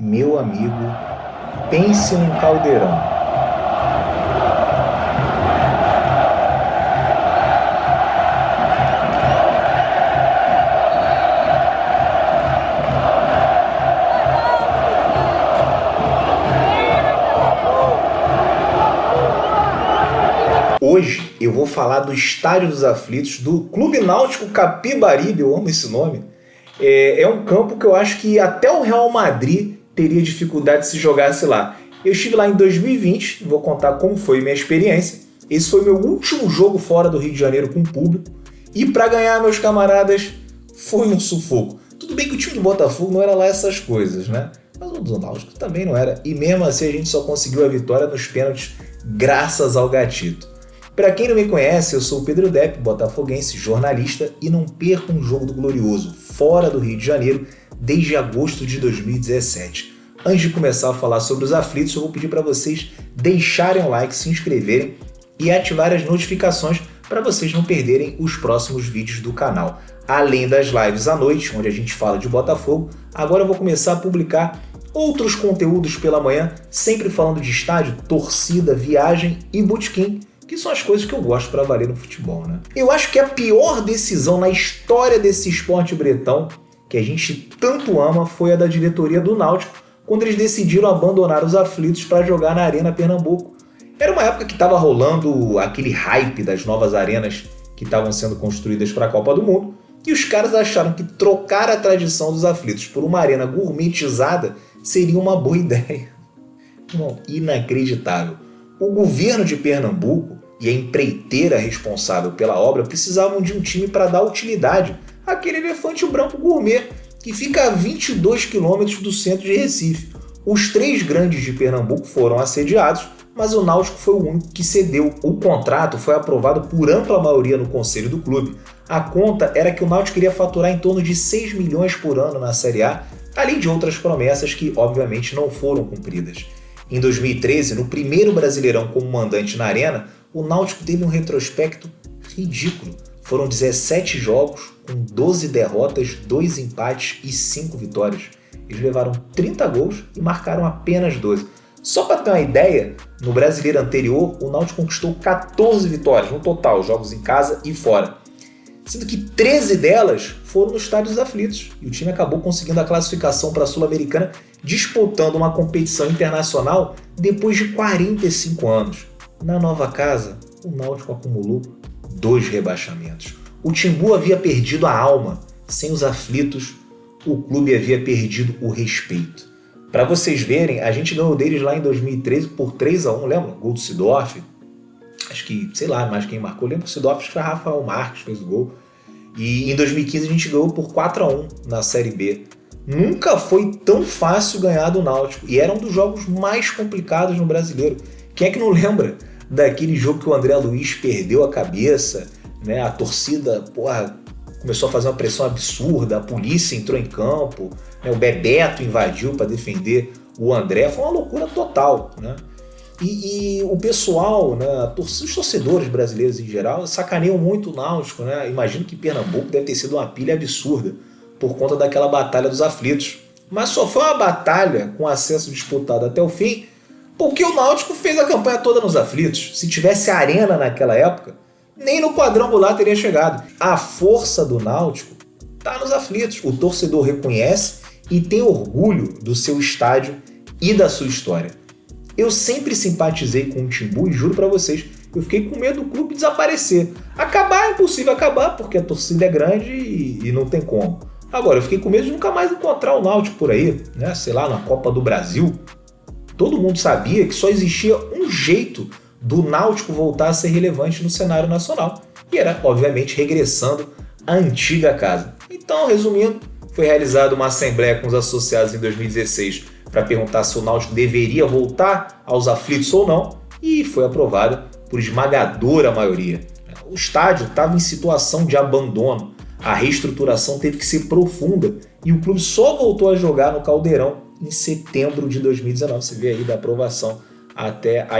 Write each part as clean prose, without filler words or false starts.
Meu amigo, pense num caldeirão. Hoje eu vou falar do Estádio dos Aflitos, do Clube Náutico Capibaribe, eu amo esse nome. É um campo que eu acho que até o Real Madrid teria dificuldade se jogasse lá. Eu estive lá em 2020, vou contar como foi minha experiência. Esse foi meu último jogo fora do Rio de Janeiro com o público. E para ganhar, meus camaradas, foi um sufoco. Tudo bem que o time do Botafogo não era lá essas coisas, né? Mas o do Náutico também não era. E mesmo assim a gente só conseguiu a vitória nos pênaltis graças ao Gatito. Para quem não me conhece, eu sou o Pedro Depp, botafoguense, jornalista, e não perco um jogo do Glorioso fora do Rio de Janeiro desde agosto de 2017. Antes de começar a falar sobre os aflitos, eu vou pedir para vocês deixarem o like, se inscreverem e ativarem as notificações para vocês não perderem os próximos vídeos do canal. Além das lives à noite, onde a gente fala de Botafogo, agora eu vou começar a publicar outros conteúdos pela manhã, sempre falando de estádio, torcida, viagem e botequim, que são as coisas que eu gosto para valer no futebol, né? Eu acho que a pior decisão na história desse esporte bretão, que a gente tanto ama, foi a da diretoria do Náutico, quando eles decidiram abandonar os aflitos para jogar na Arena Pernambuco. Era uma época que estava rolando aquele hype das novas arenas que estavam sendo construídas para a Copa do Mundo, e os caras acharam que trocar a tradição dos aflitos por uma arena gourmetizada seria uma boa ideia. Bom, inacreditável. O governo de Pernambuco e a empreiteira responsável pela obra precisavam de um time para dar utilidade àquele elefante branco gourmet que fica a 22 quilômetros do centro de Recife. Os três grandes de Pernambuco foram assediados, mas o Náutico foi o único que cedeu. O contrato foi aprovado por ampla maioria no conselho do clube. A conta era que o Náutico iria faturar em torno de 6 milhões por ano na Série A, além de outras promessas que, obviamente, não foram cumpridas. Em 2013, no primeiro Brasileirão como mandante na Arena, o Náutico teve um retrospecto ridículo. Foram 17 jogos, com 12 derrotas, 2 empates e 5 vitórias. Eles levaram 30 gols e marcaram apenas 12. Só para ter uma ideia, no Brasileiro anterior, o Náutico conquistou 14 vitórias no total, jogos em casa e fora. Sendo que 13 delas foram no Estádio dos Aflitos. E o time acabou conseguindo a classificação para a Sul-Americana, disputando uma competição internacional depois de 45 anos. Na nova casa, o Náutico acumulou 2 rebaixamentos. O Timbu havia perdido a alma. Sem os aflitos, o clube havia perdido o respeito. Para vocês verem, a gente ganhou deles lá em 2013 por 3-1, lembra? Gol do Sidorf. Acho que, sei lá, mais quem marcou. Lembro que o Sidorf, acho que foi Rafael Marques, fez o gol. E em 2015 a gente ganhou por 4-1 na Série B. Nunca foi tão fácil ganhar do Náutico. E era um dos jogos mais complicados no Brasileiro. Quem é que não lembra daquele jogo que o André Luiz perdeu a cabeça, né? A torcida, começou a fazer uma pressão absurda, a polícia entrou em campo, né? O Bebeto invadiu para defender o André. Foi uma loucura total, né? E o pessoal, né, os torcedores brasileiros em geral, sacaneiam muito o Náutico, né? Imagino que Pernambuco deve ter sido uma pilha absurda por conta daquela batalha dos aflitos. Mas só foi uma batalha com acesso disputado até o fim, porque o Náutico fez a campanha toda nos aflitos. Se tivesse arena naquela época, nem no quadrangular teria chegado. A força do Náutico está nos aflitos. O torcedor reconhece e tem orgulho do seu estádio e da sua história. Eu sempre simpatizei com o Timbu e juro pra vocês, eu fiquei com medo do clube desaparecer. Acabar é impossível acabar, porque a torcida é grande e não tem como. Agora, eu fiquei com medo de nunca mais encontrar o Náutico por aí, né? Sei lá, na Copa do Brasil. Todo mundo sabia que só existia um jeito do Náutico voltar a ser relevante no cenário nacional. E era, obviamente, regressando à antiga casa. Então, resumindo, foi realizada uma assembleia com os associados em 2016 para perguntar se o Náutico deveria voltar aos aflitos ou não, e foi aprovada por esmagadora maioria. O estádio estava em situação de abandono, a reestruturação teve que ser profunda e o clube só voltou a jogar no Caldeirão em setembro de 2019. Você vê aí da aprovação até a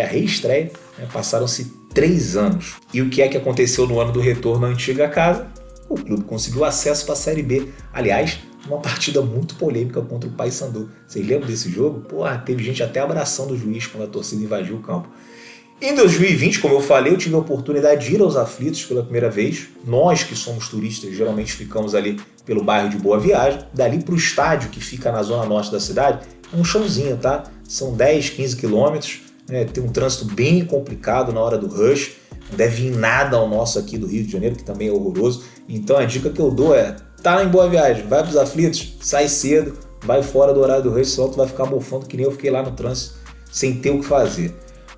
reestreia, né? Passaram-se 3 anos. E o que é que aconteceu no ano do retorno à antiga casa? O clube conseguiu acesso para a Série B. Aliás, uma partida muito polêmica contra o Paysandu. Vocês lembram desse jogo? Porra, teve gente até abraçando o juiz quando a torcida invadiu o campo. Em 2020, como eu falei, eu tive a oportunidade de ir aos Aflitos pela primeira vez. Nós que somos turistas geralmente ficamos ali pelo bairro de Boa Viagem. Dali para o estádio, que fica na zona norte da cidade, é um chãozinho, tá? São 10, 15 quilômetros, né? Tem um trânsito bem complicado na hora do rush. Não deve ir nada ao nosso aqui do Rio de Janeiro, que também é horroroso. Então a dica que eu dou é, tá lá em Boa Viagem, vai para os Aflitos, sai cedo, vai fora do horário do rush, senão tu vai ficar mofando que nem eu fiquei lá no trânsito, sem ter o que fazer.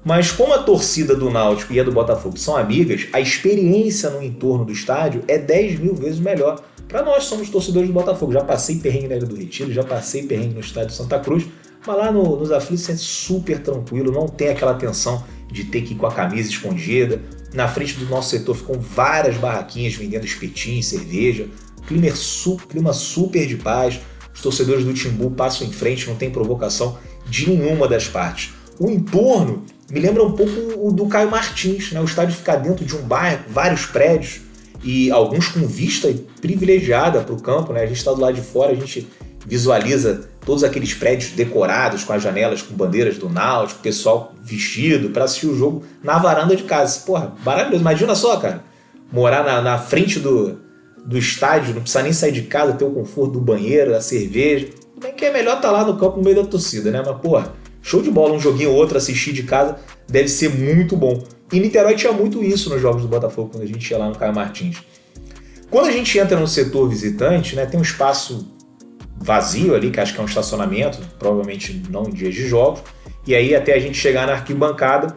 Mas como a torcida do Náutico e a do Botafogo são amigas, a experiência no entorno do estádio é 10 mil vezes melhor. Para nós somos torcedores do Botafogo, já passei perrengue na Ilha do Retiro, já passei perrengue no estádio Santa Cruz, mas lá nos Aflitos é super tranquilo, não tem aquela tensão de ter que ir com a camisa escondida. Na frente do nosso setor ficam várias barraquinhas vendendo espetinho, cerveja, clima super de paz. Os torcedores do Timbu passam em frente, não tem provocação de nenhuma das partes. O entorno me lembra um pouco o do Caio Martins, né? O estádio fica dentro de um bairro, vários prédios, e alguns com vista privilegiada para o campo, né? A gente está do lado de fora, a gente visualiza todos aqueles prédios decorados com as janelas com bandeiras do Náutico, pessoal vestido para assistir o jogo na varanda de casa. Porra, maravilhoso. Imagina só, cara, morar na frente do estádio, não precisa nem sair de casa, ter o conforto do banheiro, da cerveja. Bem que é melhor estar lá no campo no meio da torcida, né? Mas, porra, show de bola, um joguinho ou outro, assistir de casa, deve ser muito bom. E Niterói tinha muito isso nos jogos do Botafogo, quando a gente ia lá no Caio Martins. Quando a gente entra no setor visitante, né, tem um espaço vazio ali, que acho que é um estacionamento, provavelmente não em dias de jogos, e aí até a gente chegar na arquibancada,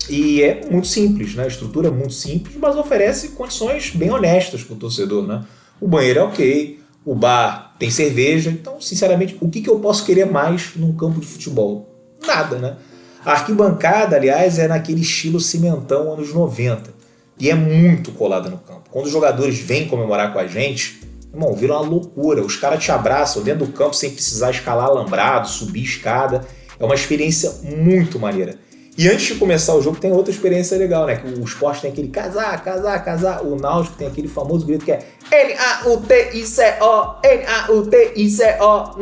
e é muito simples, né? A estrutura é muito simples, mas oferece condições bem honestas para o torcedor, né? O banheiro é ok, o bar tem cerveja, então, sinceramente, o que eu posso querer mais num campo de futebol? Nada, né? A arquibancada, aliás, é naquele estilo cimentão anos 90, e é muito colada no campo. Quando os jogadores vêm comemorar com a gente, irmão, vira uma loucura. Os caras te abraçam dentro do campo sem precisar escalar alambrado, subir escada. É uma experiência muito maneira. E antes de começar o jogo tem outra experiência legal, né? Que o Sport tem aquele casar. O Náutico tem aquele famoso grito que é N-A-U-T-I-C-O, N-A-U-T-I-C-O,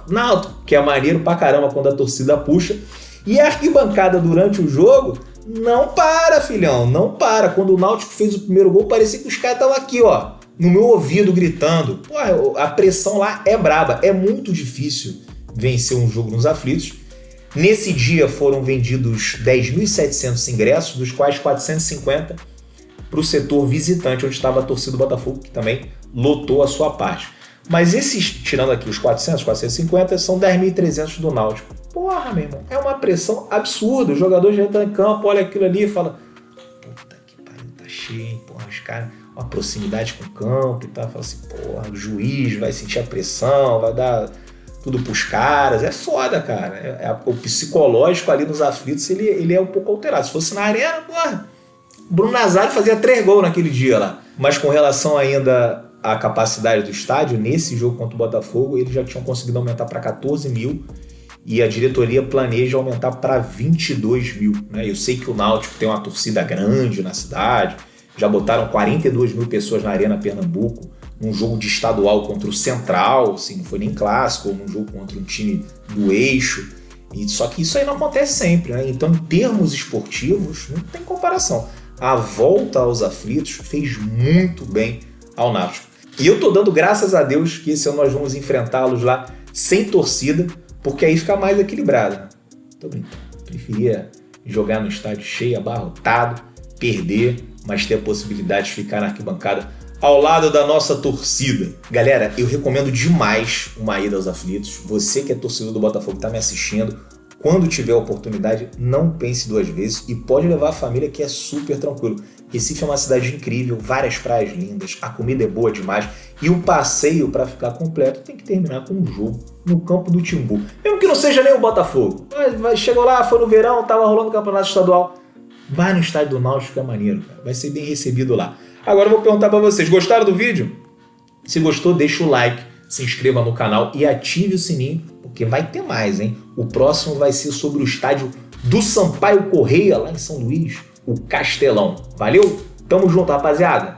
Náutico, que é maneiro pra caramba quando a torcida puxa. E a arquibancada durante o jogo não para, filhão, não para. Quando o Náutico fez o primeiro gol, parecia que os caras estavam aqui, ó, no meu ouvido gritando. Pô, a pressão lá é braba, é muito difícil vencer um jogo nos Aflitos. Nesse dia foram vendidos 10.700 ingressos, dos quais 450 para o setor visitante, onde estava a torcida do Botafogo, que também lotou a sua parte. Mas esses, tirando aqui os 400, 450, são 10.300 do Náutico. Porra, meu irmão, é uma pressão absurda. O jogador já entra em campo, olha aquilo ali e fala: puta que pariu, tá cheio, hein? Porra, os caras, uma proximidade com o campo e tal. Fala assim: porra, o juiz vai sentir a pressão, vai dar tudo pros caras. É foda, cara. O psicológico ali nos Aflitos, ele é um pouco alterado. Se fosse na arena, porra, Bruno Nazário fazia 3 gols naquele dia lá. Mas com relação ainda à capacidade do estádio, nesse jogo contra o Botafogo, eles já tinham conseguido aumentar para 14 mil e a diretoria planeja aumentar para 22 mil. Né? Eu sei que o Náutico tem uma torcida grande na cidade, já botaram 42 mil pessoas na Arena Pernambuco, num jogo de estadual contra o Central, assim, não foi nem clássico, ou num jogo contra um time do eixo. Só que isso aí não acontece sempre, né? Então, em termos esportivos, não tem comparação. A volta aos Aflitos fez muito bem ao Náutico. E eu tô dando graças a Deus que esse ano nós vamos enfrentá-los lá sem torcida, porque aí fica mais equilibrado. Né? Tô brincando. Preferia jogar no estádio cheio, abarrotado, perder, mas ter a possibilidade de ficar na arquibancada ao lado da nossa torcida. Galera, eu recomendo demais uma ida aos Aflitos. Você que é torcedor do Botafogo está me assistindo, quando tiver a oportunidade, não pense 2 vezes e pode levar a família, que é super tranquilo. Recife é uma cidade incrível, várias praias lindas, a comida é boa demais e o passeio, para ficar completo, tem que terminar com um jogo no campo do Timbu. Mesmo que não seja nem o Botafogo. Chegou lá, foi no verão, tava rolando o campeonato estadual. Vai no estádio do Náutico, que é maneiro, cara. Vai ser bem recebido lá. Agora eu vou perguntar para vocês, gostaram do vídeo? Se gostou, deixa o like, se inscreva no canal e ative o sininho, porque vai ter mais, hein? O próximo vai ser sobre o estádio do Sampaio Corrêa, lá em São Luís, o Castelão. Valeu? Tamo junto, rapaziada!